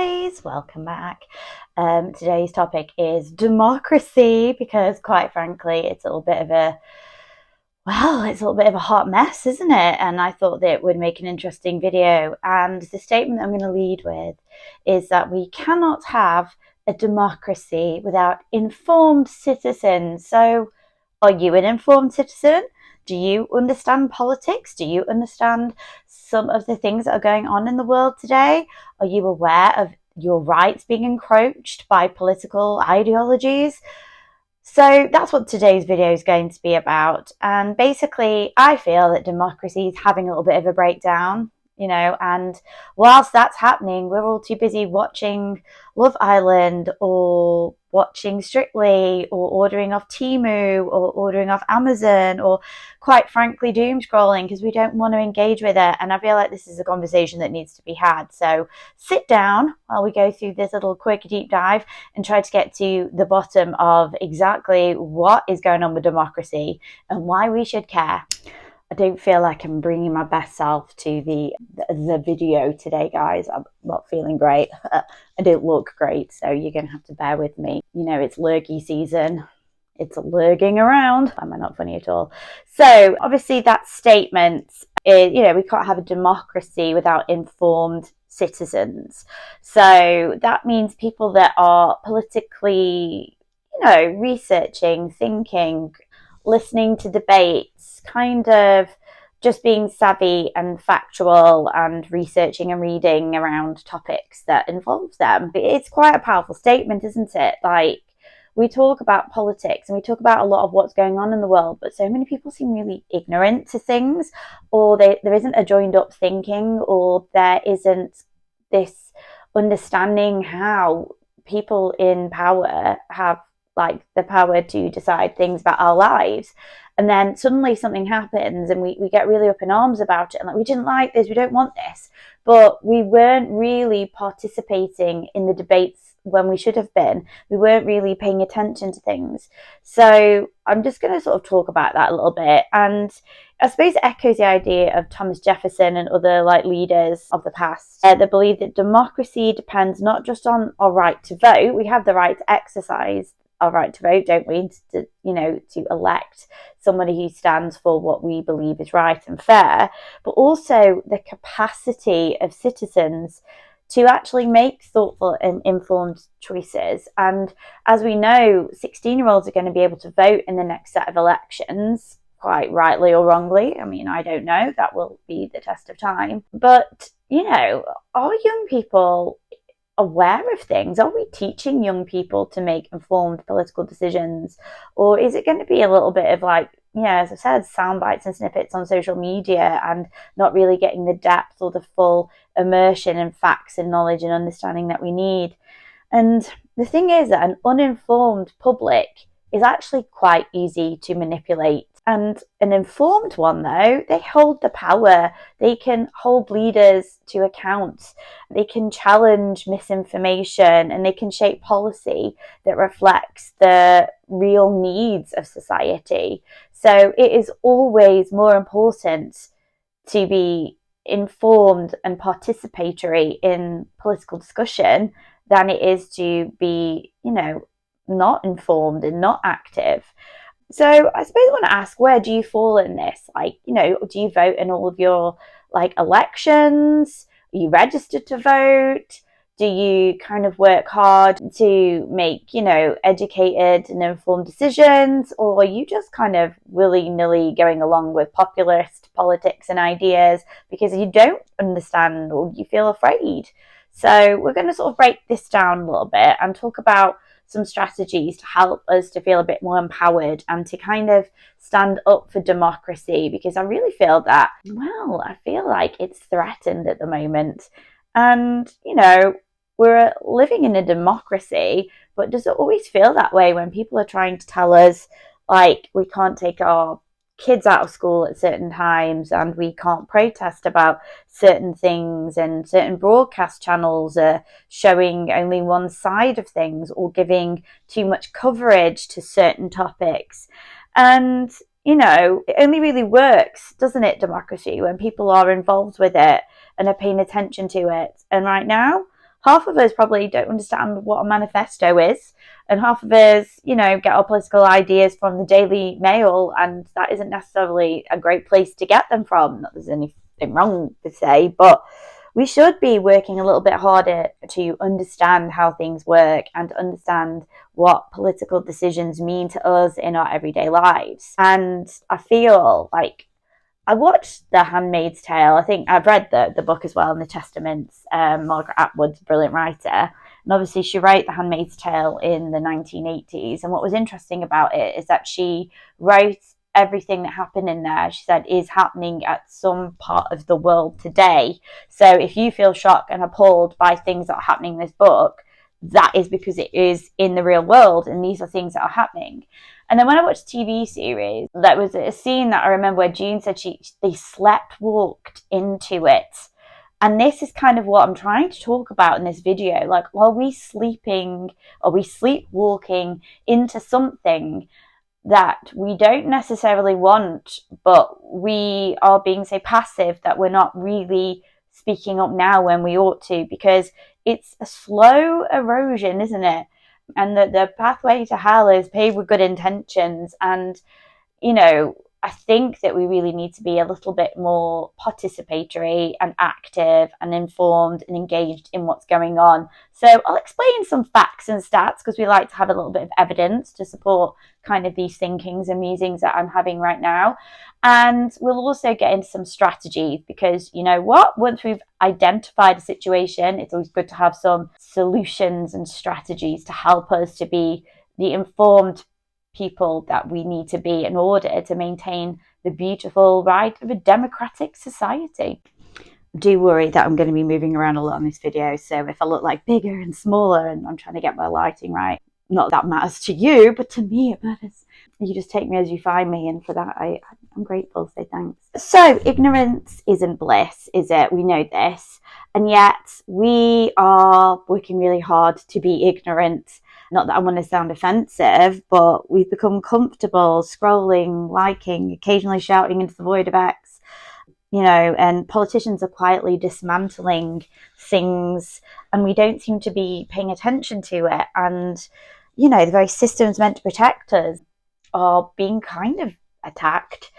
guys, welcome back. Today's topic is democracy because quite frankly it's a little bit of a hot mess, isn't it? And I thought that it would make an interesting video. And the statement I'm going to lead with is that we cannot have a democracy without informed citizens. So are you an informed citizen? Do you understand politics? Do you understand some of the things that are going on in the world today? Are you aware of your rights being encroached by political ideologies? So that's what today's video is going to be about. And basically, I feel that democracy is having a little bit of a breakdown, and whilst that's happening, we're all too busy watching Love Island or watching Strictly or ordering off Temu or ordering off Amazon or quite frankly doom scrolling because we don't want to engage with it. And I feel like this is a conversation that needs to be had. So sit down while we go through this little quick deep dive and try to get to the bottom of exactly what is going on with democracy and why we should care. I don't feel like I'm bringing my best self to the video today, guys. I'm not feeling great. I don't look great, so you're going to have to bear with me. It's lurgy season. It's lurging around. Am I not funny at all? So obviously that statement is, we can't have a democracy without informed citizens. So that means people that are politically, researching, thinking, listening to debates, kind of just being savvy and factual and researching and reading around topics that involve them. It's quite a powerful statement, isn't it? Like, we talk about politics and we talk about a lot of what's going on in the world, but so many people seem really ignorant to things, or there isn't a joined up thinking, or there isn't this understanding how people in power have the power to decide things about our lives. And then suddenly something happens and we get really up in arms about it and we didn't like this, we don't want this, but we weren't really participating in the debates when we should have been. We weren't really paying attention to things. So I'm just going to sort of talk about that a little bit, and I suppose it echoes the idea of Thomas Jefferson and other leaders of the past that believe that democracy depends not just on our right to vote. We have the right to exercise our right to vote, don't we? To elect somebody who stands for what we believe is right and fair, but also the capacity of citizens to actually make thoughtful and informed choices. And as we know, 16-year-olds are going to be able to vote in the next set of elections, quite rightly or wrongly. I mean, I don't know. That will be the test of time. But, are young people aware of things? Are we teaching young people to make informed political decisions? Or is it going to be a little bit of as I said, sound bites and snippets on social media and not really getting the depth or the full immersion and facts and knowledge and understanding that we need? And the thing is that an uninformed public is actually quite easy to manipulate. And an informed one, though, they hold the power. They can hold leaders to account. They can challenge misinformation and they can shape policy that reflects the real needs of society. So it is always more important to be informed and participatory in political discussion than it is to be, not informed and not active. So I suppose I want to ask, where do you fall in this? Do you vote in all of your elections? Are you registered to vote? Do you kind of work hard to make, educated and informed decisions? Or are you just kind of willy-nilly going along with populist politics and ideas because you don't understand or you feel afraid? So we're going to sort of break this down a little bit and talk about some strategies to help us to feel a bit more empowered and to kind of stand up for democracy, because I really feel that, I feel like it's threatened at the moment. And, we're living in a democracy, but does it always feel that way when people are trying to tell us, we can't take our kids out of school at certain times and we can't protest about certain things, and certain broadcast channels are showing only one side of things or giving too much coverage to certain topics? And it only really works, doesn't it, democracy, when people are involved with it and are paying attention to it. And right now half of us probably don't understand what a manifesto is, and half of us, you know, get our political ideas from the Daily Mail, and that isn't necessarily a great place to get them from. Not that there's anything wrong to say, but we should be working a little bit harder to understand how things work and to understand what political decisions mean to us in our everyday lives. And I feel like I watched The Handmaid's Tale. I think I've read the book as well, and the Testaments. Margaret Atwood's a brilliant writer. And obviously she wrote The Handmaid's Tale in the 1980s. And what was interesting about it is that she wrote everything that happened in there, she said, is happening at some part of the world today. So if you feel shocked and appalled by things that are happening in this book, that is because it is in the real world, and these are things that are happening. And then when I watched the TV series, there was a scene that I remember where June said they slept walked into it. And this is kind of what I'm trying to talk about in this video. Like, are we sleeping, are we sleepwalking into something that we don't necessarily want, but we are being so passive that we're not really speaking up now when we ought to, because it's a slow erosion, isn't it? And the pathway to hell is paved with good intentions. And, you know, I think that we really need to be a little bit more participatory and active and informed and engaged in what's going on. So I'll explain some facts and stats, because we like to have a little bit of evidence to support kind of these thinkings and musings that I'm having right now. And we'll also get into some strategies, because you know what? Once we've identified a situation, it's always good to have some solutions and strategies to help us to be the informed people that we need to be in order to maintain the beautiful right of a democratic society. Do worry that I'm going to be moving around a lot in this video, so if I look like bigger and smaller, and I'm trying to get my lighting right, not that matters to you, but to me it matters. You just take me as you find me, and for that I'm grateful, so thanks. So ignorance isn't bliss, is it? We know this, and yet we are working really hard to be ignorant. Not that I want to sound offensive, but we've become comfortable scrolling, liking, occasionally shouting into the void of X, you know, and politicians are quietly dismantling things, and we don't seem to be paying attention to it. And, you know, the very systems meant to protect us are being kind of attacked.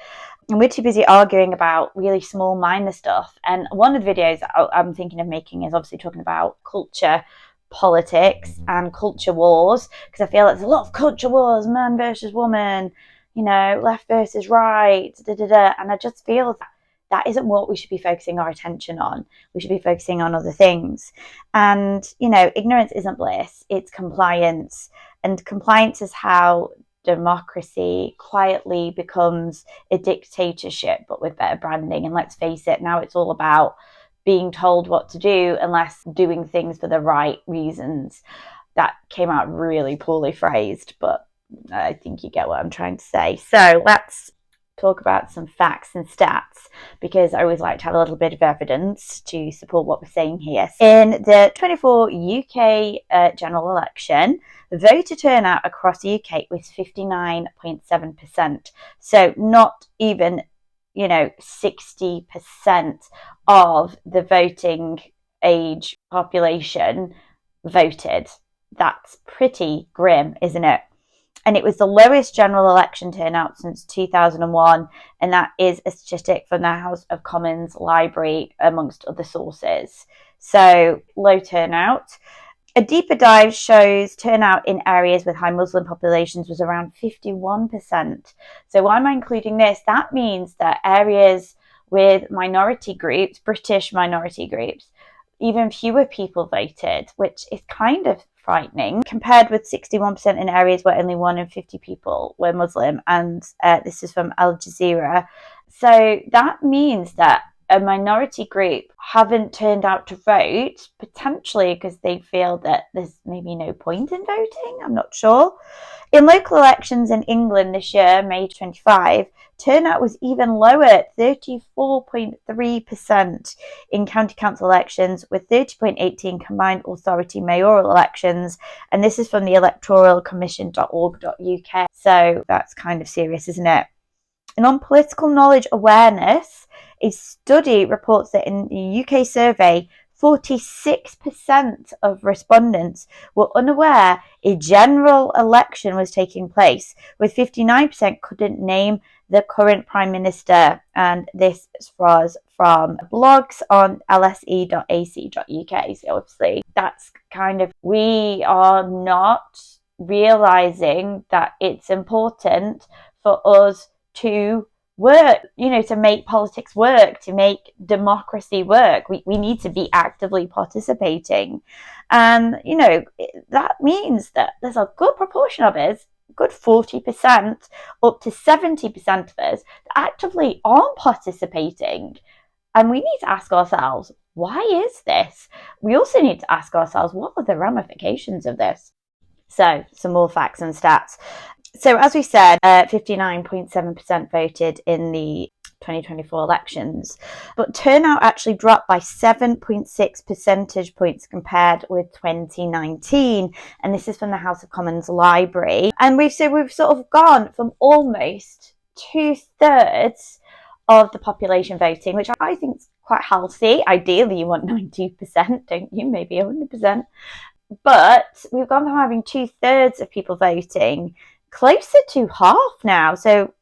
And we're too busy arguing about really small, minor stuff. And one of the videos I'm thinking of making is obviously talking about culture, politics and culture wars, because I feel like there's a lot of culture wars, man versus woman, you know, left versus right, and I just feel that isn't what we should be focusing our attention on. We should be focusing on other things. And, you know, ignorance isn't bliss, it's compliance. And compliance is how democracy quietly becomes a dictatorship, but with better branding. And let's face it, now it's all about being told what to do unless doing things for the right reasons. That came out really poorly phrased, but I think you get what I'm trying to say. So let's talk about some facts and stats, because I always like to have a little bit of evidence to support what we're saying here. In the 24 UK general election, the voter turnout across the UK was 59.7%. So not even, you know, 60% of the voting age population voted. That's pretty grim, isn't it? And it was the lowest general election turnout since 2001, and that is a statistic from the House of Commons Library, amongst other sources. So, low turnout. A deeper dive shows turnout in areas with high Muslim populations was around 51%. So why am I including this? That means that areas with minority groups, British minority groups, even fewer people voted, which is kind of frightening, compared with 61% in areas where only 1 in 50 people were Muslim. And this is from Al Jazeera. So that means that a minority group haven't turned out to vote, potentially because they feel that there's maybe no point in voting. I'm not sure. In local elections in England this year, May 25, turnout was even lower at 34.3% in county council elections, with 30.8% in combined authority mayoral elections. And this is from the electoralcommission.org.uk. So that's kind of serious, isn't it? And on political knowledge awareness, a study reports that in the UK survey, 46% of respondents were unaware a general election was taking place, with 59% couldn't name the current Prime Minister. And this was from blogs on lse.ac.uk. So obviously that's kind of, we are not realizing that it's important for us to work, to make politics work, to make democracy work. We need to be actively participating. And, that means that there's a good proportion of us, good 40%, up to 70% of us, that actively aren't participating. And we need to ask ourselves, why is this? We also need to ask ourselves, what are the ramifications of this? So, some more facts and stats. So, as we said, 59.7% voted in the 2024 elections, but turnout actually dropped by 7.6 percentage points compared with 2019. And this is from the House of Commons Library. And we've sort of gone from almost 2/3 of the population voting, which I think is quite healthy. Ideally, you want 90%, don't you? Maybe 100%. But we've gone from having 2/3 of people voting closer to half now. So,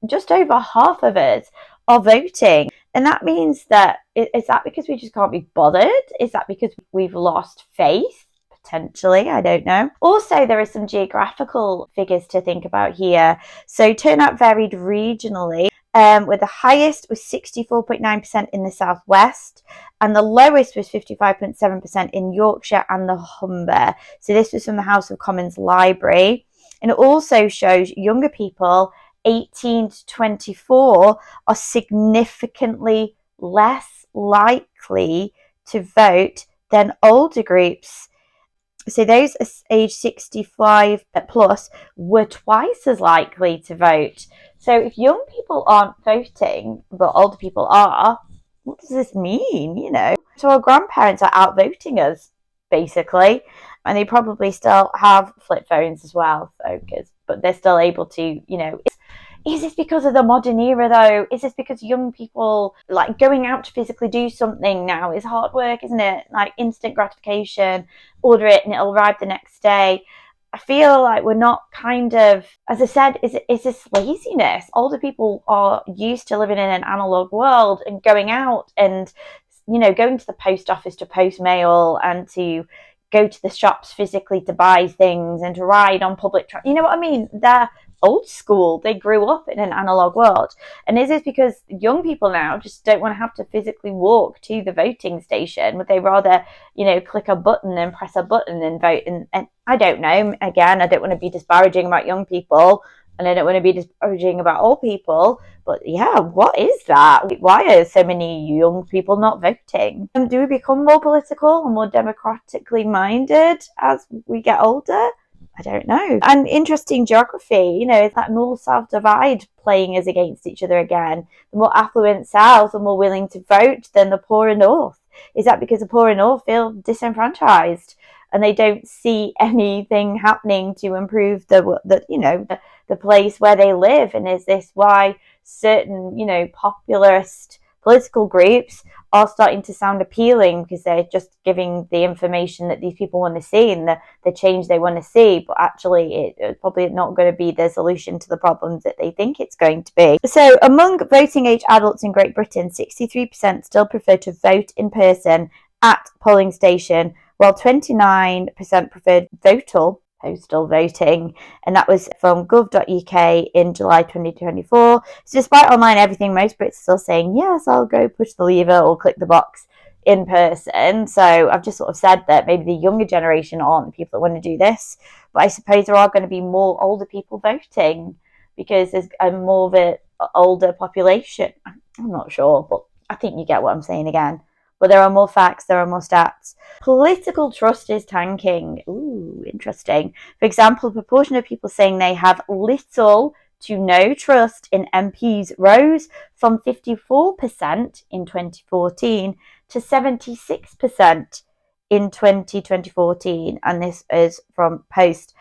just over half of us are voting. And that means that, is that because we just can't be bothered? Is that because we've lost faith? Potentially, I don't know. Also, there are some geographical figures to think about here. So turnout varied regionally, with the highest was 64.9% in the southwest, and the lowest was 55.7% in Yorkshire and the Humber. So this was from the House of Commons Library. And it also shows younger people, 18 to 24, are significantly less likely to vote than older groups. So those age 65 plus were twice as likely to vote. So if young people aren't voting, but older people are, what does this mean, So our grandparents are outvoting us, basically. And they probably still have flip phones as well, but they're still able to, Is this because of the modern era, though? Is this because young people, going out to physically do something now is hard work, isn't it? Like instant gratification, order it and it'll arrive the next day. I feel like we're not as I said, is this laziness? Older people are used to living in an analog world and going out and, going to the post office to post mail and to go to the shops physically to buy things and to ride on public transport. You know what I mean? They're old school. They grew up in an analog world. And is this because young people now just don't want to have to physically walk to the voting station? Would they rather, click a button and press a button and vote? And I don't know. Again, I don't want to be disparaging about young people, and I don't want to be disparaging about old people. But yeah, what is that? Why are so many young people not voting? And do we become more political and more democratically minded as we get older? I don't know. And interesting geography, is that north-south divide playing us against each other again? The more affluent south are more willing to vote than the poorer north. Is that because the poorer north feel disenfranchised and they don't see anything happening to improve the place where they live? And is this why certain, populist political groups are starting to sound appealing, because they're just giving the information that these people want to see and the change they want to see, but actually it's probably not going to be the solution to the problems that they think it's going to be. So among voting age adults in Great Britain, 63% still prefer to vote in person at polling station, while 29% preferred postal voting, and that was from gov.uk in July 2024. So despite online everything, most Brits are still saying, yes, I'll go push the lever or click the box in person. So I've just sort of said that maybe the younger generation aren't the people that want to do this, but I suppose there are going to be more older people voting because there's more of an older population. I'm not sure, but I think you get what I'm saying again. But there are more facts, there are more stats. Political trust is tanking. Ooh, interesting. For example, the proportion of people saying they have little to no trust in MPs rose from 54% in 2014 to 76% in 2014. And this is from Post.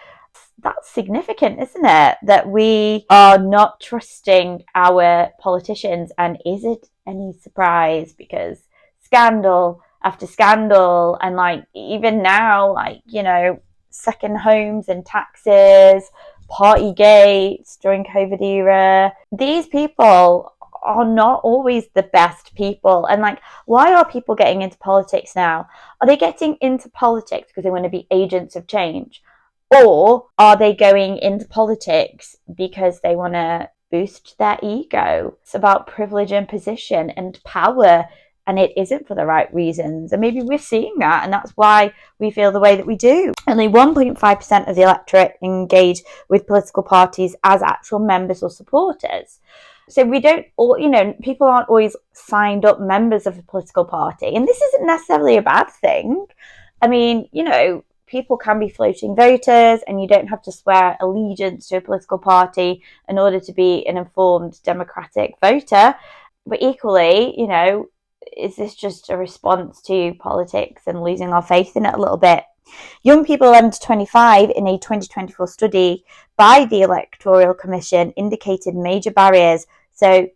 That's significant, isn't it? That we are not trusting our politicians. And is it any surprise? Because scandal after scandal, and like even now, like, you know, second homes and taxes, party gates during COVID era. These people are not always the best people. And like, why are people getting into politics now? Are they getting into politics because they want to be agents of change? Or are they going into politics because they want to boost their ego? It's about privilege and position and power, and it isn't for the right reasons. And maybe we're seeing that, and that's why we feel the way that we do. Only 1.5% of the electorate engage with political parties as actual members or supporters. So we don't, you know, people aren't always signed up members of a political party. And this isn't necessarily a bad thing. I mean, you know, people can be floating voters, and you don't have to swear allegiance to a political party in order to be an informed democratic voter. But equally, you know, is this just a response to politics and losing our faith in it a little bit? Young people 11 to 25 in a 2024 study by the Electoral Commission indicated major barriers. So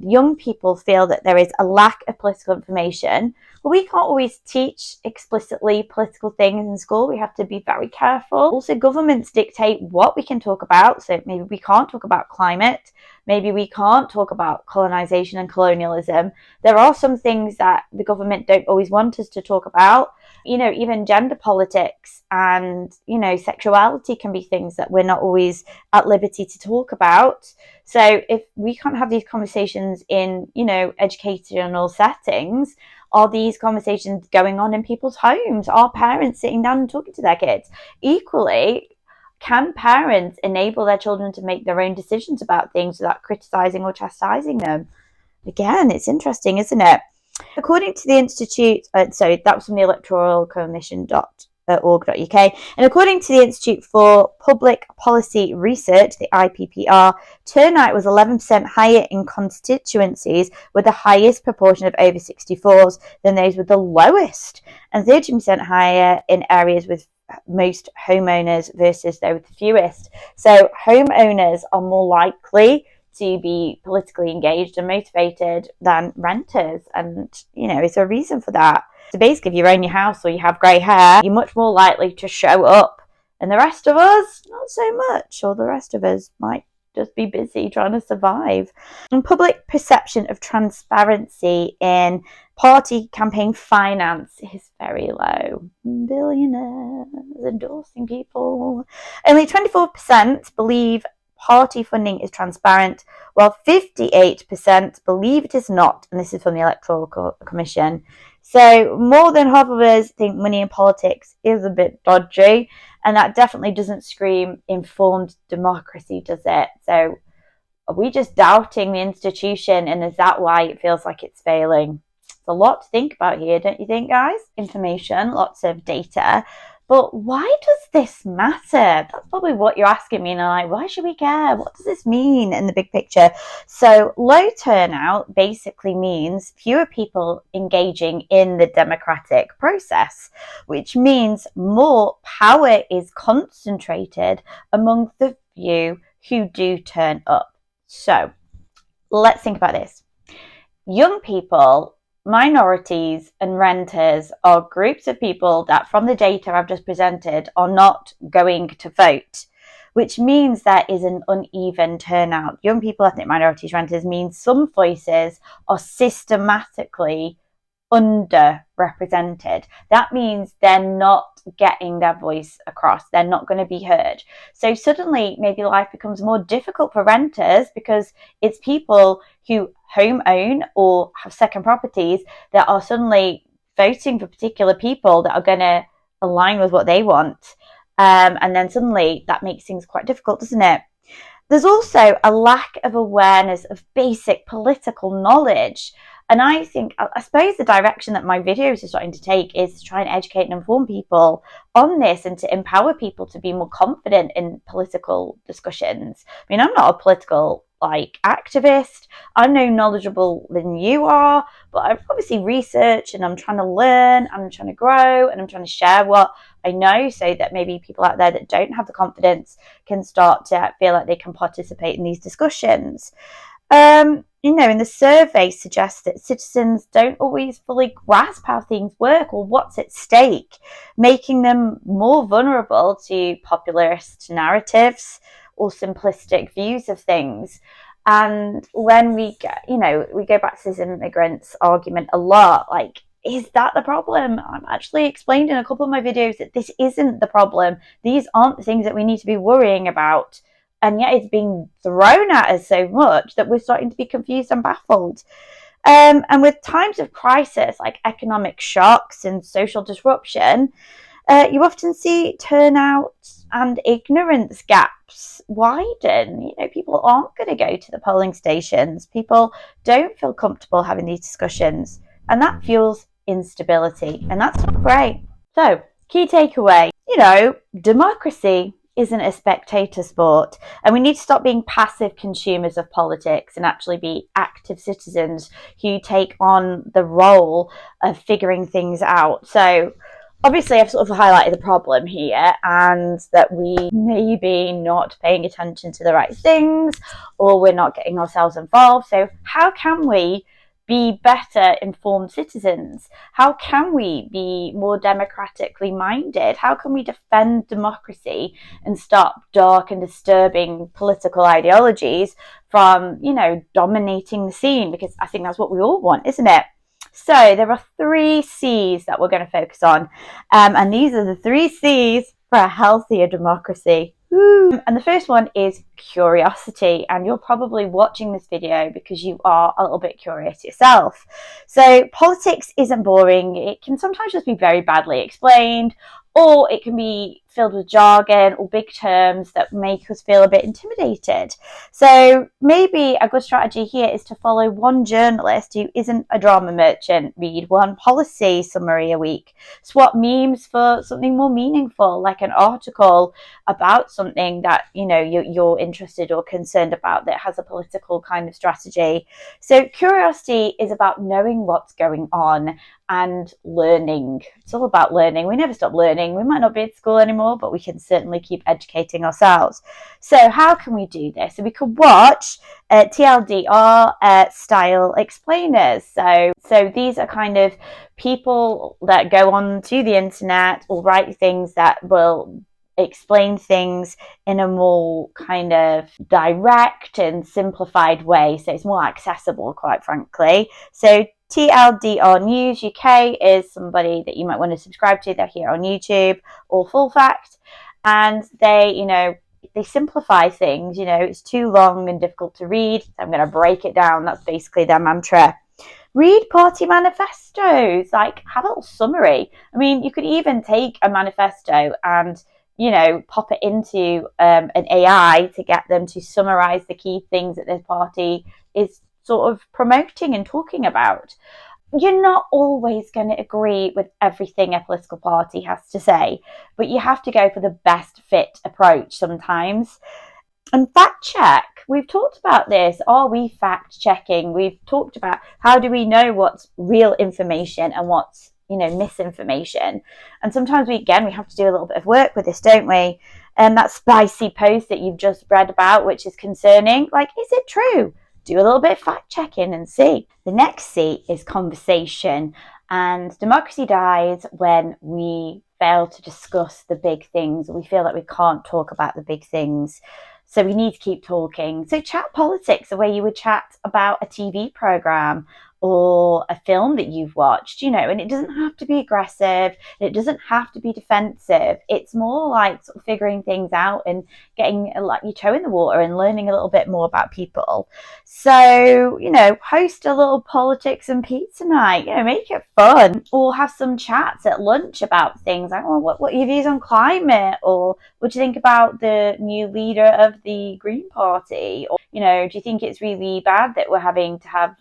young people feel that there is a lack of political information. Well, we can't always teach explicitly political things in school. We have to be very careful. Also, governments dictate what we can talk about. So maybe we can't talk about climate. Maybe we can't talk about colonization and colonialism. There are some things that the government don't always want us to talk about. You know, even gender politics and, you know, sexuality can be things that we're not always at liberty to talk about. So if we can't have these conversations in, you know, educational settings, are these conversations going on in people's homes? Are parents sitting down and talking to their kids? Equally, can parents enable their children to make their own decisions about things without criticizing or chastising them? Again, it's interesting, isn't it? According to the Institute, sorry, that was from the Electoral Commission.org.uk, and according to the Institute for Public Policy Research, the IPPR, turnout was 11% higher in constituencies with the highest proportion of over 64s than those with the lowest, and 13% higher in areas with most homeowners versus those with the fewest. So homeowners are more likely to be politically engaged and motivated than renters. And, you know, is there a reason for that? So basically, if you own your house or you have grey hair, you're much more likely to show up. And the rest of us, not so much. Or the rest of us might just be busy trying to survive. And public perception of transparency in party campaign finance is very low. Billionaires endorsing people. Only 24% believe party funding is transparent, while 58% believe it is not, and this is from the Electoral Commission. So more than half of us think money in politics is a bit dodgy, and that definitely doesn't scream informed democracy, does it? So are we just doubting the institution, and is that why it feels like it's failing? It's a lot to think about here, don't you think, guys? Information, lots of data. But why does this matter? That's probably what you're asking me. And I'm like, why should we care? What does this mean in the big picture? So low turnout basically means fewer people engaging in the democratic process, which means more power is concentrated among the few who do turn up. So let's think about this. Young people, minorities and renters are groups of people that, from the data I've just presented, are not going to vote, which means there is an uneven turnout. Young people, ethnic minorities, renters means some voices are systematically underrepresented. That means they're not getting their voice across. They're not going to be heard. So suddenly maybe life becomes more difficult for renters because it's people who home own or have second properties that are suddenly voting for particular people that are going to align with what they want. And then suddenly that makes things quite difficult, doesn't it? There's also a lack of awareness of basic political knowledge. And I suppose the direction that my videos are starting to take is to try and educate and inform people on this and to empower people to be more confident in political discussions. I mean, I'm not a political activist. I'm no knowledgeable than you are, but I've obviously researched and I'm trying to learn, I'm trying to grow, and I'm trying to share what I know so that maybe people out there that don't have the confidence can start to feel like they can participate in these discussions. in the survey suggests that citizens don't always fully grasp how things work or what's at stake, making them more vulnerable to populist narratives or simplistic views of things. And when we go back to this immigrants argument a lot, like, is that the problem? I've actually explained in a couple of my videos that this isn't the problem. These aren't the things that we need to be worrying about. And yet it's being thrown at us so much that we're starting to be confused and baffled. And with times of crisis, like economic shocks and social disruption, you often see turnout and ignorance gaps widen. People aren't going to go to the polling stations. People don't feel comfortable having these discussions, and that fuels instability, and that's not great. So, key takeaway, democracy isn't a spectator sport, and we need to stop being passive consumers of politics and actually be active citizens who take on the role of figuring things out. So obviously I've sort of highlighted the problem here, and that we may be not paying attention to the right things, or we're not getting ourselves involved. So how can we be better informed citizens? How can we be more democratically minded? How can we defend democracy and stop dark and disturbing political ideologies from, dominating the scene? Because I think that's what we all want, isn't it? So there are 3 C's that we're going to focus on. And these are the 3 C's for a healthier democracy. And the first one is curiosity, and you're probably watching this video because you are a little bit curious yourself. So politics isn't boring. It can sometimes just be very badly explained, or it can be filled with jargon or big terms that make us feel a bit intimidated. So maybe a good strategy here is to follow one journalist who isn't a drama merchant, read one policy summary a week, swap memes for something more meaningful, like an article about something that you're interested or concerned about that has a political kind of strategy. So curiosity is about knowing what's going on and learning. It's all about learning. We never stop learning. We might not be at school anymore, but we can certainly keep educating ourselves. So how can we do this? So we could watch TLDR style explainers. So these are kind of people that go on to the internet or write things that will explain things in a more kind of direct and simplified way, so it's more accessible, quite frankly. So TLDR News UK is somebody that you might want to subscribe to. They're here on YouTube, or Full Fact, and they simplify things. It's too long and difficult to read, so I'm going to break it down. That's basically their mantra. Read party manifestos, like have a little summary. I mean, you could even take a manifesto and pop it into an AI to get them to summarize the key things that this party is sort of promoting and talking about. You're not always going to agree with everything a political party has to say, but you have to go for the best fit approach sometimes. And fact check. We've talked about this. Are we fact checking? We've talked about how do we know what's real information and what's misinformation. And sometimes we have to do a little bit of work with this, don't we? And that spicy post that you've just read about, which is concerning, like, is it true? Do a little bit of fact checking and see. The next C is conversation. And democracy dies when we fail to discuss the big things. We feel like we can't talk about the big things. So we need to keep talking. So chat politics, the way you would chat about a TV program or a film that you've watched, and it doesn't have to be aggressive. It doesn't have to be defensive. It's more like sort of figuring things out and getting like your toe in the water and learning a little bit more about people. So, host a little politics and pizza night, make it fun, or have some chats at lunch about things like, what are your views on climate? Or what do you think about the new leader of the Green Party? Or, do you think it's really bad that we're having to have,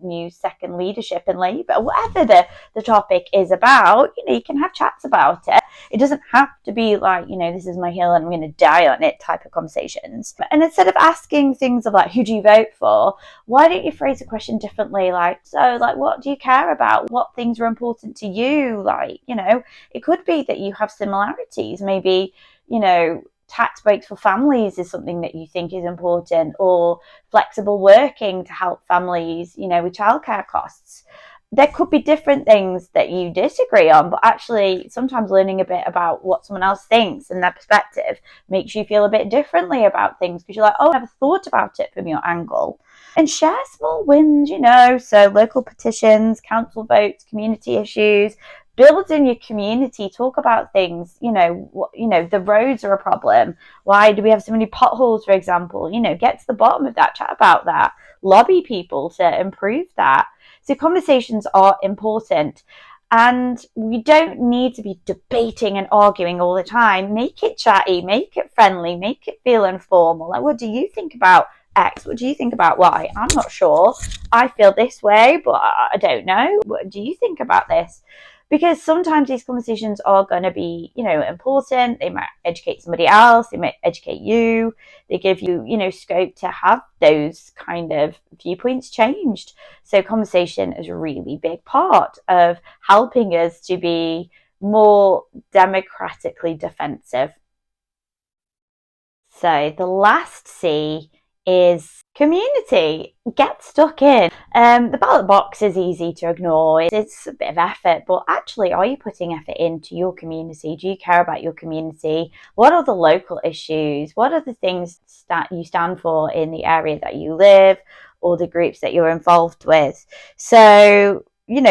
new second leadership in Labour? Whatever the topic is about, you can have chats about it. It doesn't have to be like, this is my hill and I'm going to die on it type of conversations. And instead of asking things of like, who do you vote for? Why don't you phrase a question differently? Like, so like, what do you care about? What things are important to you? Like, it could be that you have similarities. Maybe, tax breaks for families is something that you think is important, or flexible working to help families, with childcare costs. There could be different things that you disagree on, but actually sometimes learning a bit about what someone else thinks and their perspective makes you feel a bit differently about things, because you're like, oh, I never thought about it from your angle. And share small wins, so local petitions, council votes, community issues. Build in your community, talk about things, the roads are a problem. Why do we have so many potholes, for example? Get to the bottom of that, chat about that, lobby people to improve that. So conversations are important, and we don't need to be debating and arguing all the time. Make it chatty, make it friendly, make it feel informal. Like, what do you think about X? What do you think about Y? I'm not sure. I feel this way, but I don't know. What do you think about this? Because sometimes these conversations are going to be, important. They might educate somebody else. They might educate you. They give you, scope to have those kind of viewpoints changed. So conversation is a really big part of helping us to be more democratically defensive. So the last C is community. Get stuck in. The ballot box is easy to ignore. It's a bit of effort, but actually, are you putting effort into your community? Do you care about your community? What are the local issues? What are the things that you stand for in the area that you live, or the groups that you're involved with? So,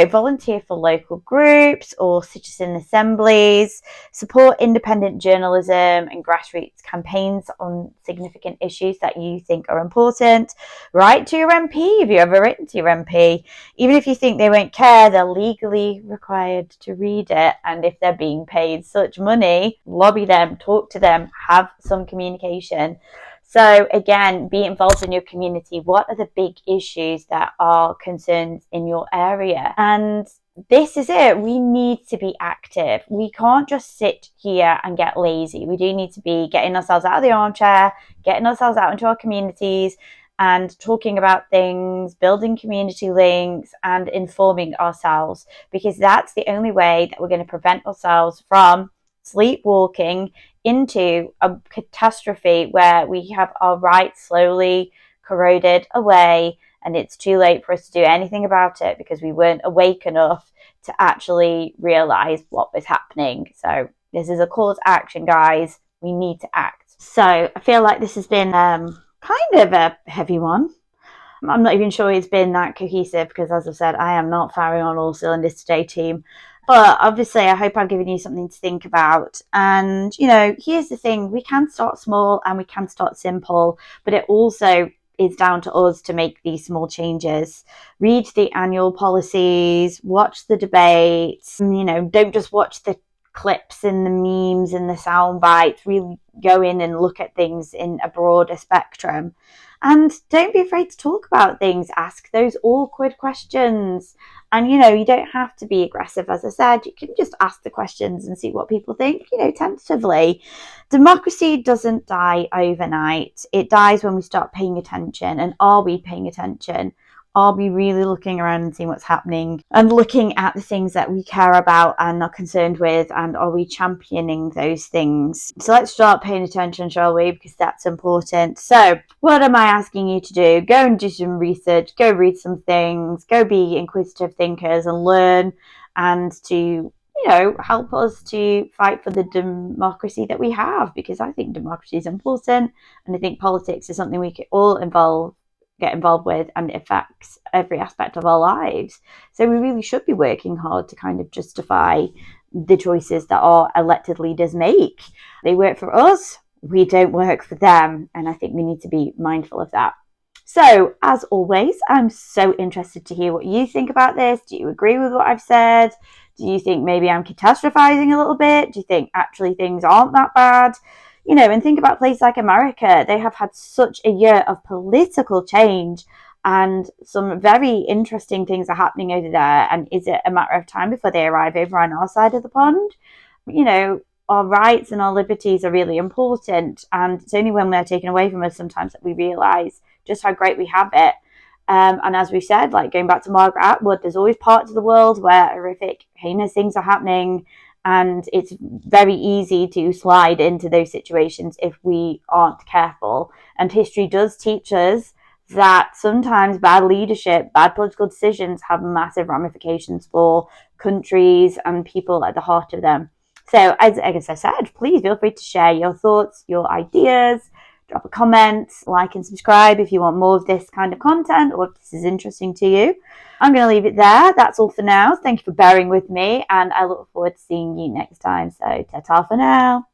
volunteer for local groups or citizen assemblies, support independent journalism and grassroots campaigns on significant issues that you think are important. Write to your MP if you've ever written to your MP. Even if you think they won't care, they're legally required to read it. And if they're being paid such money, lobby them, talk to them, have some communication. So again, be involved in your community. What are the big issues that are concerns in your area? And this is it. We need to be active. We can't just sit here and get lazy. We do need to be getting ourselves out of the armchair, getting ourselves out into our communities and talking about things, building community links and informing ourselves, because that's the only way that we're going to prevent ourselves from sleepwalking into a catastrophe where we have our rights slowly corroded away and it's too late for us to do anything about it because we weren't awake enough to actually realize what was happening. So this is a call to action, guys. We need to act. So I feel like this has been kind of a heavy one. I'm not even sure it's been that cohesive because, as I've said, I am not firing on all cylinders today, team. But obviously, I hope I've given you something to think about. And, here's the thing. We can start small and we can start simple, but it also is down to us to make these small changes. Read the annual policies, watch the debates, don't just watch the clips and the memes and the sound bites. Really go in and look at things in a broader spectrum. And don't be afraid to talk about things. Ask those awkward questions. And, you don't have to be aggressive, as I said. You can just ask the questions and see what people think, tentatively. Democracy doesn't die overnight. It dies when we start paying attention. And are we paying attention? Are we really looking around and seeing what's happening and looking at the things that we care about and are concerned with? And are we championing those things? So let's start paying attention, shall we? Because that's important. So what am I asking you to do? Go and do some research, go read some things, go be inquisitive thinkers and learn, and to help us to fight for the democracy that we have, because I think democracy is important and I think politics is something we can all get involved with, and it affects every aspect of our lives. So we really should be working hard to kind of justify the choices that our elected leaders make. They work for us, we don't work for them, and I think we need to be mindful of that. So, as always, I'm so interested to hear what you think about this. Do you agree with what I've said? Do you think maybe I'm catastrophizing a little bit? Do you think actually things aren't that bad? And think about places like America. They have had such a year of political change and some very interesting things are happening over there. And is it a matter of time before they arrive over on our side of the pond? Our rights and our liberties are really important. And it's only when they're taken away from us sometimes that we realise just how great we have it. And as we said, like going back to Margaret Atwood, there's always parts of the world where horrific, heinous things are happening. And it's very easy to slide into those situations if we aren't careful. And history does teach us that sometimes bad leadership, bad political decisions have massive ramifications for countries and people at the heart of them. So, as I said, please feel free to share your thoughts, your ideas, drop a comment, like and subscribe if you want more of this kind of content or if this is interesting to you. I'm going to leave it there. That's all for now. Thank you for bearing with me, and I look forward to seeing you next time. So, ta-ta for now.